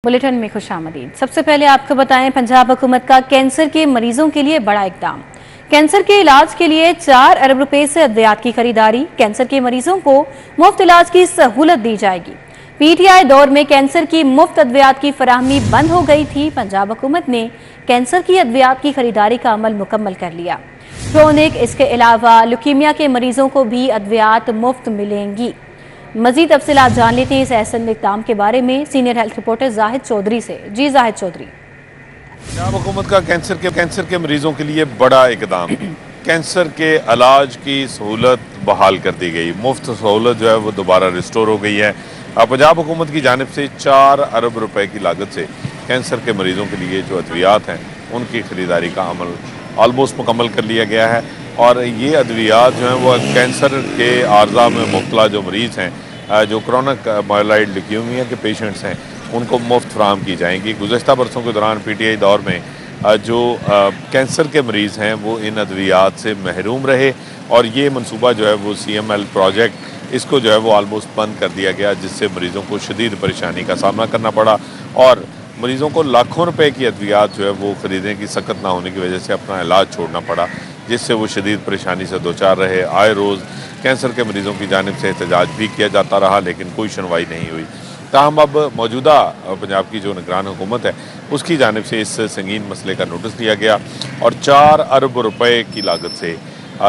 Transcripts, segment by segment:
Bulletin में खुशामदीद। सबसे पहले आपको बताएं, पंजाब हुकूमत का कैंसर के मरीजों के लिए बड़ा इकदाम। कैंसर के इलाज के लिए 4 अरब रुपए से अद्वियात की खरीदारी। कैंसर के मरीजों को मुफ्त इलाज की सहूलत दी जाएगी। पीटीआई दौर में कैंसर की मुफ्त अद्वियात की फराहमी बंद हो गई थी। पंजाब हुकूमत ने कैंसर की अद्वियात की खरीदारी का अमल मुकम्मल कर लिया। क्रोनिक, इसके अलावा ल्यूकीमिया के मरीजों को भी अद्वियात मुफ्त मिलेंगी। मजीद तफसीलात जान लेते हैं इस अहसन इक़दाम के बारे में senior health reporter Zahid Chaudhary से। जी जाहिद चौधरी। पंजाब हुकूमत का कैंसर के मरीजों के लिए बड़ा इक़दाम। कैंसर के इलाज की सहूलत बहाल कर दी गई। मुफ्त सहूलत जो है वो दोबारा रिस्टोर हो गई है। पंजाब हुकूमत की जानिब से 4 अरब रुपए की लागत से कैंसर के मरीजों के लिए जो अद्वियात हैं उनकी खरीदारी का अमल ऑलमोस्ट मुकम्मल कर लिया गया है। और ये अद्वियात जो हैं वो कैंसर के आर्जा में मुब्तला जो मरीज़ हैं, जो क्रोनिक माइलोइड ल्यूकीमिया के पेशेंट्स हैं, उनको मुफ्त फराहम की जाएंगी। गुज़श्ता बरसों के दौरान पीटीआई दौर में जो कैंसर के मरीज़ हैं वो इन अद्वियात से महरूम रहे और ये मनसूबा जो है वो CML प्रोजेक्ट, इसको जो है वो ऑलमोस्ट बंद कर दिया गया, जिससे मरीज़ों को शदीद परेशानी का सामना करना पड़ा और मरीज़ों को लाखों रुपए की अद्वियात जो है वो ख़रीदने की सकत ना होने की वजह से अपना इलाज छोड़ना पड़ा, जिससे वो शदीद परेशानी से दो चार रहे। आए रोज़ कैंसर के मरीज़ों की जानिब से एहतजाज भी किया जाता रहा, लेकिन कोई सुनवाई नहीं हुई। ताहम अब मौजूदा पंजाब की जो निगरान हुकूमत है उसकी जानिब से इस संगीन मसले का नोटिस लिया गया और 4 अरब रुपए की लागत से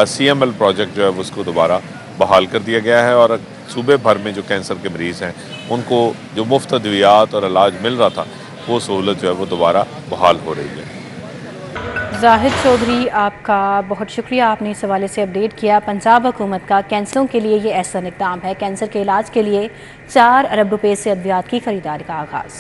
CML प्रोजेक्ट जो है उसको दोबारा बहाल कर दिया गया है और सूबे भर में जो कैंसर के मरीज़ हैं उनको जो मुफ्त अद्वियात और इलाज मिल रहा था वो सहूलत जो है वो दोबारा बहाल हो रही है। जाहिद चौधरी, आपका बहुत शुक्रिया, आपने इस हवाले से अपडेट किया। पंजाब हुकूमत का कैंसरों के लिए ये ऐसा इक़दाम है। कैंसर के इलाज के लिए 4 अरब रुपए से अद्वियात की खरीदारी का आगाज़।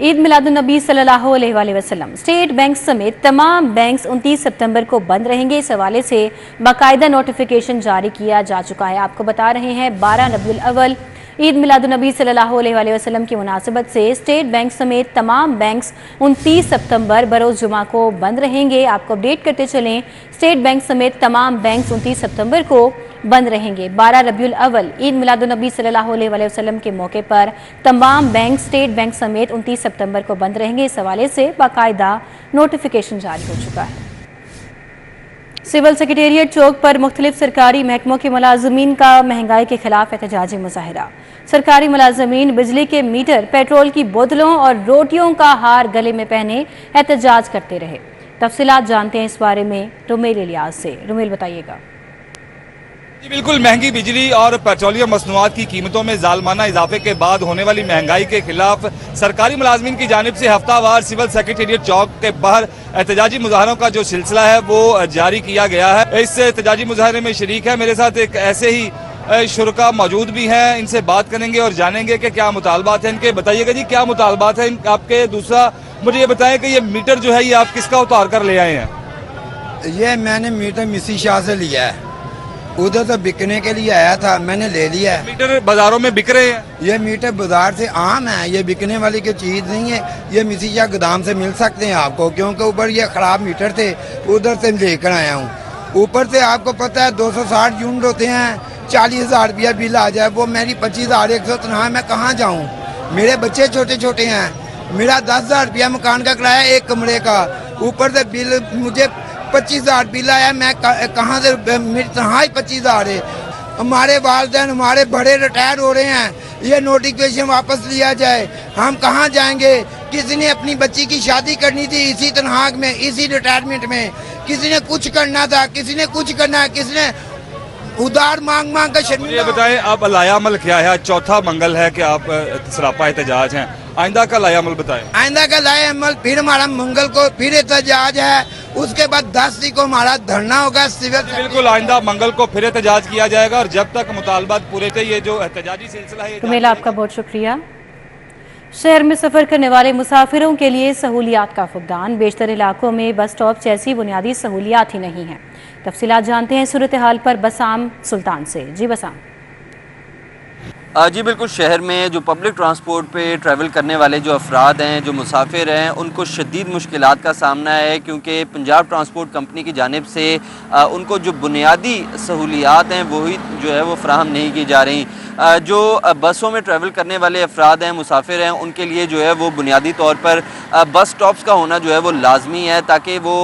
ईद मिलादुन्नबी सल्लल्लाहु अलैहि वसल्लम। स्टेट बैंक समेत तमाम बैंक्स 29 सितंबर को बंद रहेंगे। इस हवाले से बाकायदा नोटिफिकेशन जारी किया जा चुका है। आपको बता रहे हैं 12 रबीउल अव्वल ईद मिलादुन्नबी सल्लल्लाहु अलैहि वसल्लम की मुनासिबत से स्टेट बैंक समेत तमाम बैंक्स 29 सितंबर बरोज़ जुमा को बंद रहेंगे। आपको अपडेट करते चलें, स्टेट बैंक समेत तमाम बैंक्स 29 सितंबर को बंद रहेंगे। 12 रबीउल अव्वल ईद मिलादुन्नबी सल्लल्लाहु अलैहि वसल्लम के मौके पर तमाम बैंक स्टेट बैंक समेत 29 सितंबर को बंद रहेंगे। इस हवाले से बाकायदा नोटिफिकेशन जारी हो चुका है। सिविल सेक्रेटेरिएट चौक पर मुख्तलिफ सरकारी महकमों के मुलाजमीन का महंगाई के खिलाफ एहतजाजी मुजाहिरा। सरकारी मुलाजमीन बिजली के मीटर, पेट्रोल की बोतलों और रोटियों का हार गले में पहने एहतजाज करते रहे। तफसीलात जानते हैं इस बारे में रुमेल इलियास से। रुमेल, बताइएगा। जी बिल्कुल, महंगी बिजली और पेट्रोलियम मसनूआत की कीमतों में जालमाना इजाफे के बाद होने वाली महंगाई के खिलाफ सरकारी मुलाजमीन की जानिब से हफ्तावार सिविल सेक्रेटेरिएट चौक के बाहर एहतजाजी मुजाहरों का जो सिलसिला है वो जारी किया गया है। इस एहतजाजी मुजाहरे में शरीक है मेरे साथ एक ऐसे ही शुरका मौजूद भी हैं, इनसे बात करेंगे और जानेंगे कि क्या मुतालबात हैं इनके। बताइएगा जी, क्या मुतालबात है आपके? दूसरा मुझे ये बताएं कि ये मीटर जो है ये आप किसका उतार कर ले आए हैं? ये मैंने मीटर मिसी शाह से लिया है, उधर तो बिकने के लिए आया था, मैंने ले लिया है। मीटर बाजारों में बिक रहे हैं? ये मीटर बाजार से आम है, ये बिकने वाली की चीज नहीं है। ये मिसी शाह गोदाम से मिल सकते हैं आपको, क्योंकि ऊपर ये खराब मीटर थे, उधर से लेकर आया हूँ। ऊपर से आपको पता है 260 यूनिट होते हैं, 40,000 रुपया बिल आ जाए, वो मेरी 25,100 तनख्वाह, मैं कहाँ जाऊँ? मेरे बच्चे छोटे छोटे हैं, मेरा 10,000 रुपया मकान का किराया एक कमरे का, ऊपर से बिल मुझे 25,000 बिल आया, मैं कहाँ से? मेरी तनख्वाह ही 25,000 है। हमारे वालिदैन हमारे बड़े रिटायर हो रहे हैं, ये नोटिफिकेशन वापस लिया जाए। हम कहाँ जाएंगे? किसी ने अपनी बच्ची की शादी करनी थी इसी तनख्वाह में, इसी रिटायरमेंट में, किसी ने कुछ करना था, किसी ने कुछ करना है, किसी ने उधार मांग मांग कर शर्मिंदा। ये बताएं, अब लायामल क्या है? चौथा मंगल है कि आप सरापा एहतजाज हैं, आइंदा का लायामल बताएं। आइंदा का लायामल फिर हमारा मंगल को फिर एहतजाज है, उसके बाद 10 को हमारा धरना होगा सिविल। बिल्कुल, आइंदा मंगल को फिर एहतजाज किया जाएगा और जब तक मुतालबात पूरे थे ये जो एहतजाजी सिलसिला है। रुमेला, आपका बहुत शुक्रिया। शहर में सफर करने वाले मुसाफिरों के लिए सहूलियात का फुकदान। बेशतर इलाकों में बस स्टॉप जैसी बुनियादी सहूलियात ही नहीं है। तफसीलात जानते हैं सूरत हाल पर बसाम सुल्तान से। जी बसाम। जी बिल्कुल, शहर में जो पब्लिक ट्रांसपोर्ट पे ट्रैवल करने वाले जो अफराद हैं, जो मुसाफिर हैं, उनको शदीद मुश्किलात का सामना है, क्योंकि पंजाब ट्रांसपोर्ट कंपनी की जानिब से उनको जो बुनियादी सहूलियात हैं वही जो है वो फ़राहम नहीं की जा रही। जो बसों में ट्रैवल करने वाले अफराद हैं, मुसाफिर हैं, उनके लिए जो है वो बुनियादी तौर पर बस स्टॉप्स का होना जो है वो लाजमी है, ताकि वो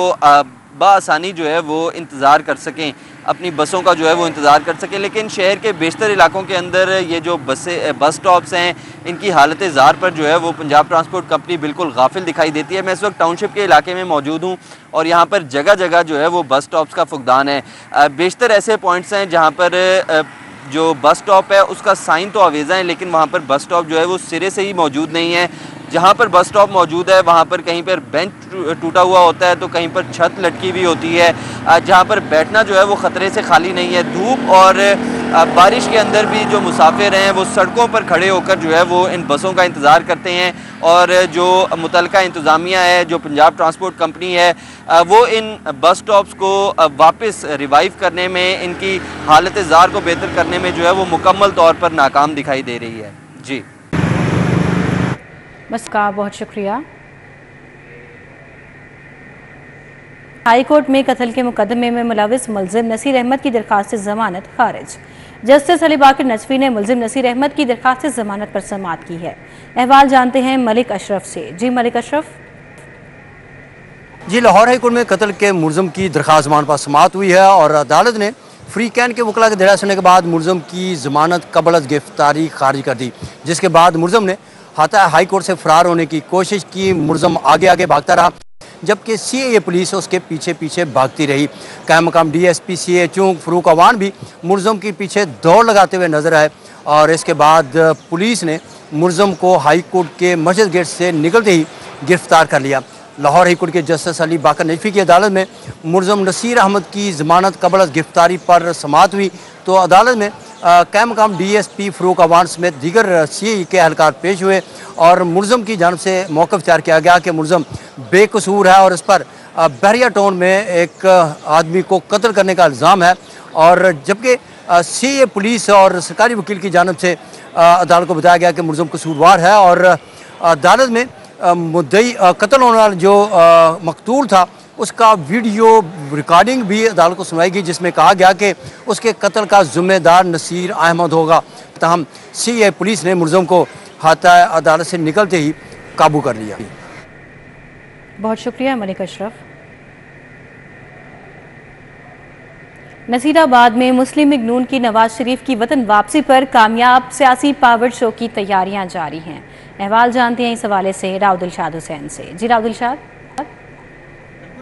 बआसानी जो है वो इंतज़ार कर सकें, अपनी बसों का जो है वो इंतज़ार कर सकें। लेकिन शहर के बेशतर इलाकों के अंदर ये जो बस स्टॉप्स हैं, इनकी हालत ज़ार पर जो है वो पंजाब ट्रांसपोर्ट कंपनी बिल्कुल गाफिल दिखाई देती है। मैं इस वक्त टाउनशिप के इलाके में मौजूद हूँ और यहाँ पर जगह जगह जो है वो बस स्टॉप्स का फुकदान है। बेशतर ऐसे पॉइंट्स हैं जहाँ पर जो बस स्टॉप है उसका साइन तो आवेज़ा है, लेकिन वहाँ पर बस स्टॉप जो है वो सिरे से ही मौजूद नहीं है। जहाँ पर बस स्टॉप मौजूद है वहाँ पर कहीं पर बेंच टूटा हुआ होता है, तो कहीं पर छत लटकी हुई होती है। जहाँ पर बैठना जो है वो ख़तरे से खाली नहीं है। धूप और बारिश के अंदर भी जो मुसाफिर हैं वो सड़कों पर खड़े होकर जो है वो इन बसों का इंतज़ार करते हैं, और जो मुतलका इंतज़ामिया है, जो पंजाब ट्रांसपोर्ट कंपनी है, वो इन बस स्टॉप्स को वापस रिवाइव करने में, इनकी हालत ज़ार को बेहतर करने में जो है वो मुकम्मल तौर पर नाकाम दिखाई दे रही है। जी बस का बहुत शुक्रिया। हाई कोर्ट में कत्ल के मुकदमे में मुलविस मुल्जिम नसीर अहमद की दरखास्त जमानत खारिज। जस्टिस अली बाकर नजफी ने मुल्जिम नसीर अहमद की दरखास्त जमानत पर समाअत की है। अहवाल जानते हैं मलिक अशरफ से। जी मलिक अशरफ। जी, लाहौर हाई कोर्ट में कत्ल के मुल्जिम की दरखास्त जमानत पर समाअत हुई है और अदालत ने फ्री कैन के वकला के दरिया सुनने के बाद मुल्जिम की जमानत कबल अज़ गिरफ्तारी खारिज कर दी, जिसके बाद मुल्जिम ने हाई कोर्ट से फरार होने की कोशिश की। मुल्जिम आगे आगे भागता रहा, जबकि CAA पुलिस उसके पीछे पीछे भागती रही। कायम मकाम DSP CA चौंक फरूक अवान भी मुल्जिम के पीछे दौड़ लगाते हुए नजर आए, और इसके बाद पुलिस ने मुल्जिम को हाई कोर्ट के मस्जिद गेट से निकलते ही गिरफ्तार कर लिया। लाहौर हाई कोर्ट के जस्टिस अली बाकर नजफी की अदालत में मुल्जिम नसीर अहमद की जमानत कबल अज़ गिरफ्तारी पर समाअत हुई, तो अदालत में कायम मकाम DSP फरूक अवान समेत दीगर CAA के एहलकार पेश हुए और मुल्जिम की जानिब से मौक़िफ़ इख्तियार किया गया कि मुल्जिम बेकसूर है और इस पर बहरिया टाउन में एक आदमी को कत्ल करने का इल्ज़ाम है। और जबकि CAA पुलिस और सरकारी वकील की जानिब से अदालत को बताया गया कि मुल्जिम कसूरवार है, और अदालत में मुद्दई कत्ल होने वाला जो मकतूल था उसका वीडियो रिकॉर्डिंग भी अदालत को सुनाई गई, जिसमें कहा गया कि उसके कत्ल का ज़िम्मेदार नसीर अहमद होगा। तहम CAA पुलिस ने मुल्जिम को हाथा अदालत से निकलते ही काबू कर लिया। बहुत शुक्रिया मलिक अशरफ। नसीराबाद में मुस्लिम लीग नून की नवाज शरीफ की वतन वापसी पर कामयाब सियासी पावर शो की तैयारियां जारी हैं। अहवाल जानते हैं इस हवाले से राव दिलशाद हुसैन से। जी राव दिलशाद।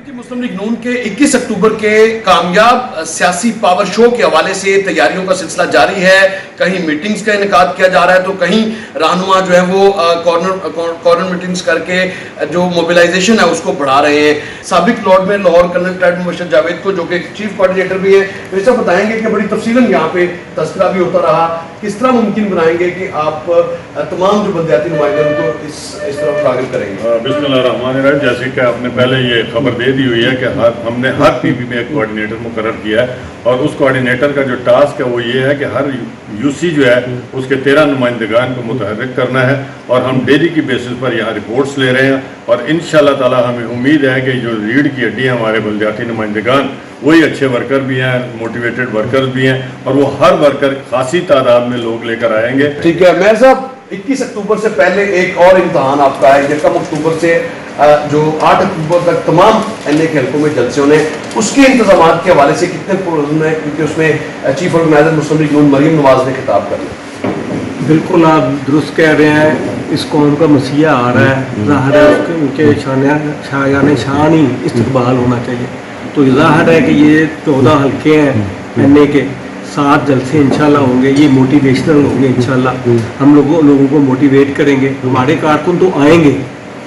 मुस्लिम लीग नून के 21 अक्टूबर के कामयाब सियासी पावर शो के हवाले से तैयारियों का सिलसिला जारी है। कहीं मीटिंग्स का इनेकाद किया जा रहा है, तो कहीं रहनुमा जो है वो कॉर्नर मीटिंग्स करके जो मोबिलाइजेशन है उसको बढ़ा रहे हैं। साबिक लॉर्ड में लाहौर कर्नल कैडेट मुबशर जावेद को, जो कि चीफ कोऑर्डिनेटर भी है, तो ऐसा बताएंगे कि बड़ी तफसीलन यहाँ पे तस्करा भी होता रहा, किस तरह मुमकिन बनाएंगे कि आप तमाम जो बलदियाती नुमाइंदे उनको इस तरफ राग़िब करेंगे। बिस्मिल्लाहिर्रहमानिर्रहीम। जैसे कि आपने पहले ये खबर दे दी हुई है कि हमने हर PB में एक कोऑर्डिनेटर मुकर्रर किया है, और उस कोऑर्डिनेटर का जो टास्क है वो ये है कि हर UC जो है उसके 13 नुमाइंदगान को मुतहर्रिक करना है, और हम डेली की बेसिस पर यहाँ रिपोर्ट्स ले रहे हैं। और इंशाअल्लाह ताला हमें उम्मीद है कि जो रीढ़ की हड्डी है हमारे बलदियाती नुमाइंदगान, वही अच्छे वर्कर भी हैं, मोटिवेटेड वर्कर्स भी हैं, और वो हर वर्कर खासी तादाद में लोग लेकर आएंगे। ठीक है मेयर साहब, 21 अक्टूबर से पहले एक और इम्तहान आपका है, यकम अक्टूबर से जो 8 अक्टूबर तक तमाम NA के हल्कों में जलसे होने, उसके इंतजाम के हवाले से कितने प्रोग्राम है, क्योंकि उसमें चीफ ऑर्गेनाइजर मुस्लिम लीग नून मरीम नवाज ने खिताब कर लिया। बिल्कुल आप दुरुस्त कह रहे हैं, इस कौम का मसीहा आ रहा है, ज़ाहिर है उनके शायान शान ही इस्तकबाल होना चाहिए। तो ज़ाहिर है कि ये 14 हल्के हैं NA के, 7 जलसे इंशाल्लाह होंगे, ये मोटिवेशनल होंगे इंशाल्लाह। हम लोगों को मोटिवेट करेंगे, हमारे कारकुन तो आएंगे,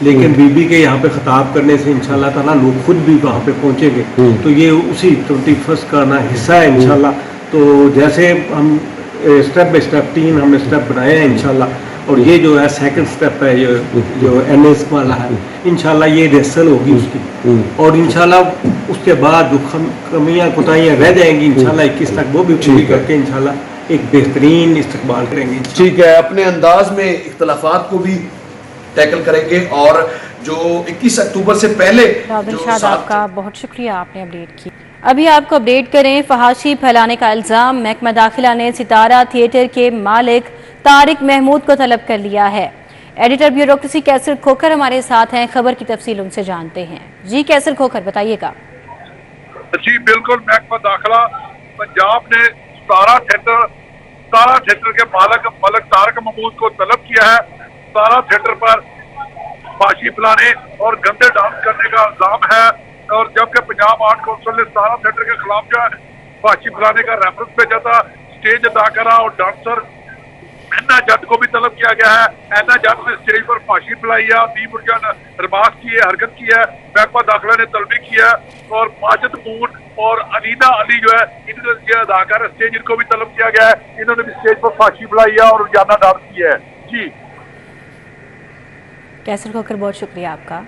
लेकिन बीबी के यहाँ पे खिताब करने से इंशाल्लाह ताला लोग खुद भी वहाँ पे पहुँचेंगे। तो ये उसी 21 का ना हिस्सा है इंशाल्लाह। तो जैसे हम स्टेप बाई स्टेप 3 हमने स्टेप बनाए हैं इंशाल्लाह, और ये जो है सेकंड स्टेप है जो NS वाला है, इंशाल्लाह ये रिहर्सल होगी उसकी, और इंशाल्लाह उसके बाद जो कमियाँ कोताहियाँ रह जाएंगी इंशाल्लाह 21 तक वो भी पूरी करके इंशाल्लाह एक बेहतरीन इस्तकबाल करेंगे। ठीक है, अपने अंदाज में इख्तलाफात को भी टैकल करेंगे और जो 21 अक्टूबर से पहले आपका बहुत शुक्रिया, आपने अपडेट की। अभी आपको अपडेट करें, फहाशी फैलाने का इल्जाम, महकमा दाखिला ने सितारा थिएटर के मालिक तारिक महमूद को तलब कर लिया है। एडिटर ब्यूरोक्रेसी कैसर खोखर हमारे साथ हैं, खबर की तफसील उनसे जानते हैं। जी कैसर खोखर, बताइएगा। जी बिल्कुल, महकमा दाखिला पंजाब ने सारा थिएटर के मालिक तारिक महमूद को तलब किया है। सारा थिएटर पर फांसी पिलाने और गंदे डांस करने का इल्जाम है और जबकि पंजाब आर्ट काउंसिल ने सारा थिएटर के खिलाफ जो है फांसी पिलाने का रेफरेंस भेजा था। स्टेज अदाकारा और डांसर ऐना जट को भी तलब किया गया है। ऐना जट ने स्टेज पर फांसी पिलाई है, रिमार्क की है, हरकत की है। महकमा दाखिला ने तलबी किया और माजिद मून और अलीना अली जो है इनके अदाकार स्टेज, इनको भी तलब किया गया है। इन्होंने भी स्टेज पर फांसी पिलाई है और रोजाना डांस किया है। जी कैसर खोखर, बहुत शुक्रिया आपका।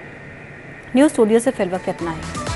न्यूज़ स्टूडियो से फिलहाल इतना है।